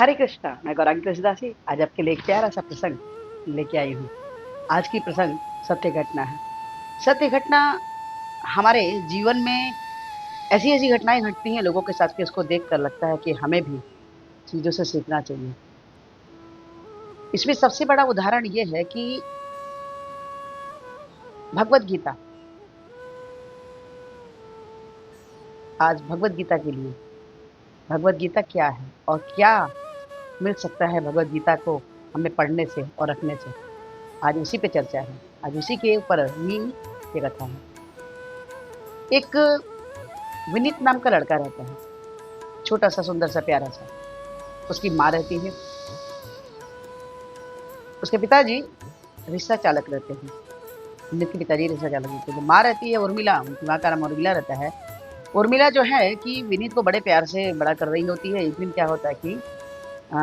हरे कृष्णा। मैं गौरांगी तुलसीदासी आज आपके लिए एक प्यारा सा प्रसंग लेके आई हूँ। आज की प्रसंग सत्य घटना है। सत्य घटना हमारे जीवन में ऐसी ऐसी घटनाएं घटती हैं लोगों के साथ कि उसको देख कर लगता है कि हमें भी चीजों से सीखना चाहिए। इसमें सबसे बड़ा उदाहरण ये है कि भगवत गीता। आज भगवत गीता के लिए भगवत गीता क्या है और क्या मिल सकता है भगवत गीता को हमें पढ़ने से और रखने से, आज उसी पे चर्चा है। आज उसी के ऊपर ही ये कथा है। एक विनीत नाम का लड़का रहता है, छोटा सा सुंदर सा प्यारा सा। उसकी माँ रहती है। उसके पिताजी रिक्शा चालक रहते हैं। विनीत के पिताजी रिक्शा चालक रहते हैं। जो माँ रहती है उर्मिला, उनकी माँ का नाम उर्मिला रहता है। उर्मिला जो है कि विनीत को बड़े प्यार से बड़ा कर रही होती है। एक दिन क्या होता है कि अ,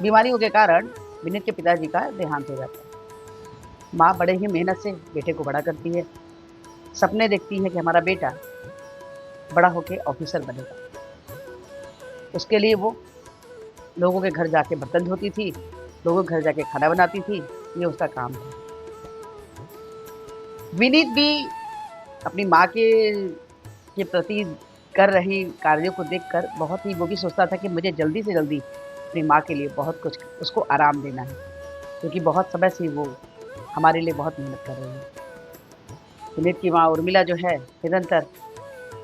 बीमारियों के कारण विनीत के पिताजी का देहांत हो जाता है। माँ बड़े ही मेहनत से बेटे को बड़ा करती है। सपने देखती है कि हमारा बेटा बड़ा होके ऑफिसर बनेगा। उसके लिए वो लोगों के घर जाके बर्तन धोती थी, लोगों के घर जाके खाना बनाती थी। ये उसका काम था। विनीत भी अपनी माँ के प्रति कर रही कार्यों को देखकर बहुत ही वो भी सोचता था कि मुझे जल्दी से जल्दी अपनी माँ के लिए बहुत कुछ उसको आराम देना है, क्योंकि बहुत समय से वो हमारे लिए बहुत मेहनत कर रही है। विनीत की माँ उर्मिला जो है निरंतर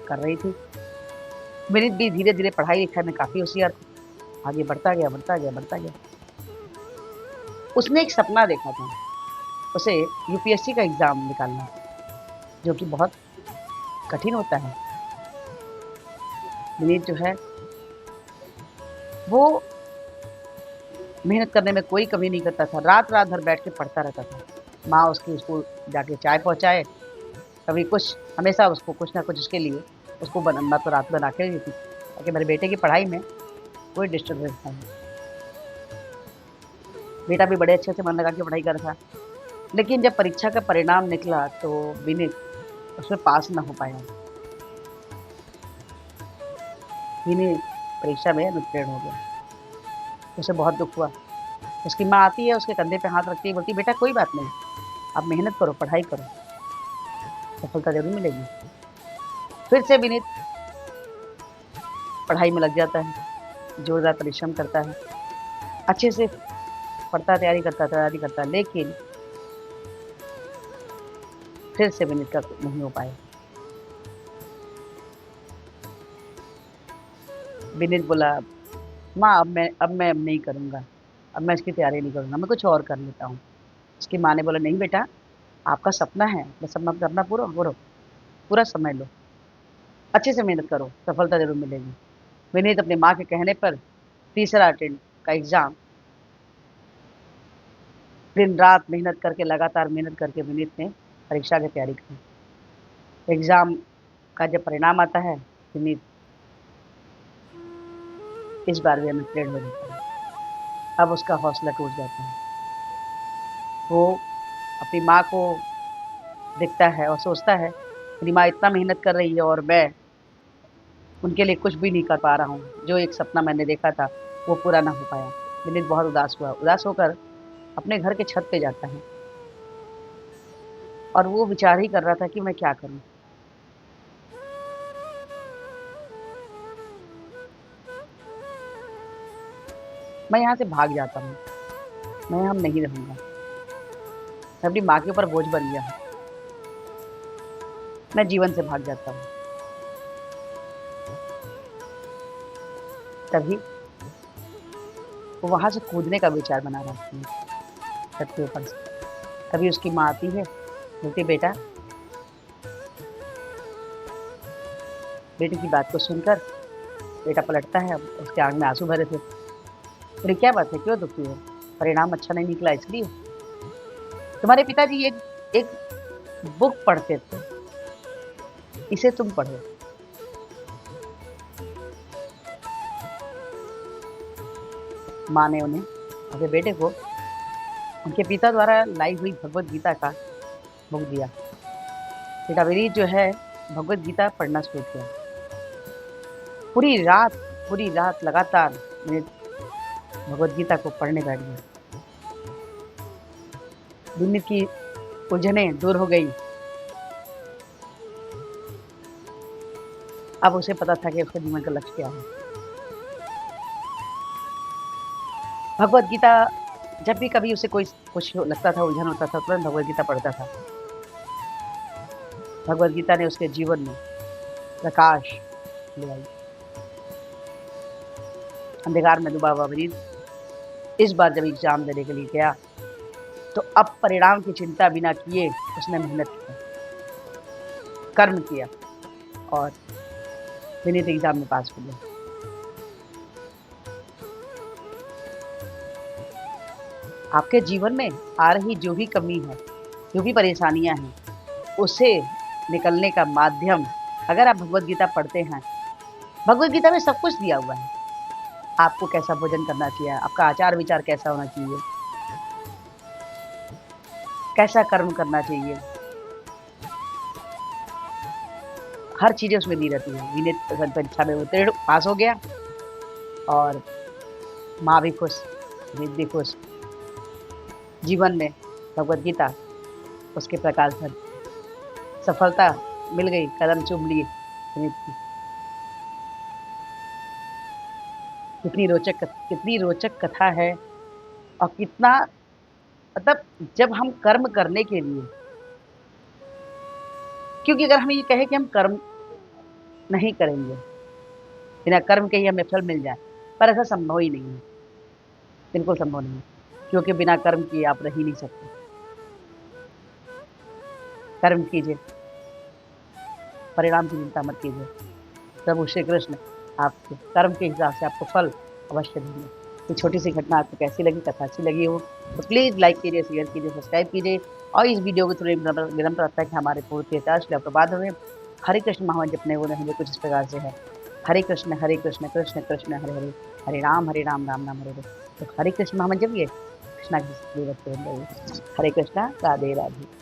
कर रही थी। विनीत भी धीरे धीरे पढ़ाई लिखाई में काफी होशियार था। आगे बढ़ता गया बढ़ता गया बढ़ता गया। उसने एक सपना देखा था, उसे यूपीएससी का एग्जाम निकालना, जो कि बहुत कठिन होता है। विनीत जो है वो मेहनत करने में कोई कमी नहीं करता था। रात रात भर बैठ के पढ़ता रहता था। माँ उसकी स्कूल जाके चाय पहुँचाए, कभी कुछ, हमेशा उसको कुछ ना कुछ उसके लिए उसको बनना तो रात बना के देती ताकि मेरे बेटे की पढ़ाई में कोई डिस्टर्बेंस ना हो। बेटा भी बड़े अच्छे से मन लगा के पढ़ाई कर रहा था। लेकिन जब परीक्षा का परिणाम निकला तो विनीत उसमें पास ना हो पाया। विनीत परीक्षा में अनुत्तीर्ण हो गया। उसे बहुत दुख हुआ। उसकी माँ आती है, उसके कंधे पे हाथ रखती है, बोलती बेटा कोई बात नहीं, आप मेहनत करो, पढ़ाई करो, सफलता जरूर मिलेगी। फिर से विनीत पढ़ाई में लग जाता है, जोरदार परिश्रम करता है, अच्छे से पढ़ता, तैयारी करता, लेकिन फिर से विनीत का नहीं हो पाया। विनीत बोला माँ अब मैं नहीं करूँगा, अब मैं इसकी तैयारी नहीं करूँगा, मैं कुछ और कर लेता हूँ। उसकी माँ ने बोला नहीं बेटा, आपका सपना है, बस सपना अपना पूरा करो, पूरा समय लो, अच्छे से मेहनत करो, सफलता जरूर मिलेगी। विनीत अपनी माँ के कहने पर तीसरा अटेम्प्ट का एग्जाम, दिन रात मेहनत करके, लगातार मेहनत करके विनीत ने परीक्षा की तैयारी की। एग्जाम का जब परिणाम आता है, विनीत इस बार भी अनुत्तीर्ण हो जाता है। अब उसका हौसला टूट जाता है। वो अपनी माँ को देखता है और सोचता है मेरी माँ इतना मेहनत कर रही है और मैं उनके लिए कुछ भी नहीं कर पा रहा हूँ। जो एक सपना मैंने देखा था वो पूरा ना हो पाया। विनीत बहुत उदास हुआ। उदास होकर अपने घर के छत पे जाता है और वो विचार ही कर रहा था कि मैं क्या करूँ। मैं यहाँ से भाग जाता हूँ, मैं यहाँ नहीं रहूंगा, मैं अपनी माँ के ऊपर बोझ बन गया हूँ, मैं जीवन से भाग जाता हूँ। तभी वो वहां से कूदने का विचार बना रहा है छत के ऊपर से। तभी उसकी माँ आती है, बोलती बेटा। बेटी की बात को सुनकर बेटा पलटता है, अब उसके आंख में आंसू भरे थे। बोले क्या बात है, क्यों दुखी हो? परिणाम अच्छा नहीं निकला इसलिए? तुम्हारे पिताजी एक बुक पढ़ते थे, इसे तुम पढ़ो। माँ ने उन्हें, अपने बेटे को, उनके पिता द्वारा लाई हुई भगवत गीता का बुक दिया। बेटा विनीत जो है भगवत गीता पढ़ना शुरू किया। पूरी रात पूरी रात लगातार विनीत भगवद गीता को पढ़ने बैठ गया। दुनिया की उलझनें दूर हो गई। अब उसे पता था कि उसके जीवन का लक्ष्य क्या है। भगवद गीता जब भी कभी उसे कोई कुछ लगता था, उलझन होता था, तुरंत भगवद गीता पढ़ता था। भगवद गीता ने उसके जीवन में प्रकाश ले आई। अंधकार में डूबा हुआ मरीज इस बार जब एग्जाम देने के लिए गया तो अब परिणाम की चिंता बिना किए उसने मेहनत की, कर्म किया और विनीत एग्जाम में पास हो गया। आपके जीवन में आ रही जो भी कमी है, जो भी परेशानियां हैं, उसे निकलने का माध्यम अगर आप भगवद गीता पढ़ते हैं, भगवद गीता में सब कुछ दिया हुआ है। आपको कैसा भोजन करना चाहिए, आपका आचार विचार कैसा होना चाहिए, कैसा कर्म करना चाहिए, हर चीजें उसमें दी रहती है। विनीत परीक्षा में उत्तीर्ण पास हो गया और माँ भी खुश, विनीत भी खुश। जीवन में भगवद गीता उसके प्रकाश भर, सफलता मिल गई, कदम चूम लिए विनीत की। कितनी रोचक कथा है और कितना, मतलब जब हम कर्म करने के लिए, क्योंकि अगर हम ये कहें कि हम कर्म नहीं करेंगे, बिना कर्म के ही हमें फल मिल जाए, पर ऐसा संभव ही नहीं है, बिल्कुल संभव नहीं है, क्योंकि बिना कर्म किए आप रह ही नहीं सकते। कर्म कीजिए, परिणाम की चिंता मत कीजिए। प्रभु श्री कृष्ण आपके कर्म के हिसाब से आपको फल अवश्य देंगे। ये छोटी सी घटना आपको कैसी लगी, कथा अच्छी लगी हो तो प्लीज़ लाइक कीजिए, शेयर कीजिए, सब्सक्राइब कीजिए और इस वीडियो को थोड़ी विनम्र रहता है कि हमारे पूर्व के इतिहास के प्रबाद हुए। हरे कृष्ण महामंत्र जपने वाले हमें कुछ इस प्रकार से है, हरे कृष्ण कृष्ण कृष्ण हरे हरे, हरे राम राम राम हरे हरे। तो हरे कृष्ण महामंत्र जपिए, कृष्णा की हरे कृष्णा, राधे राधे।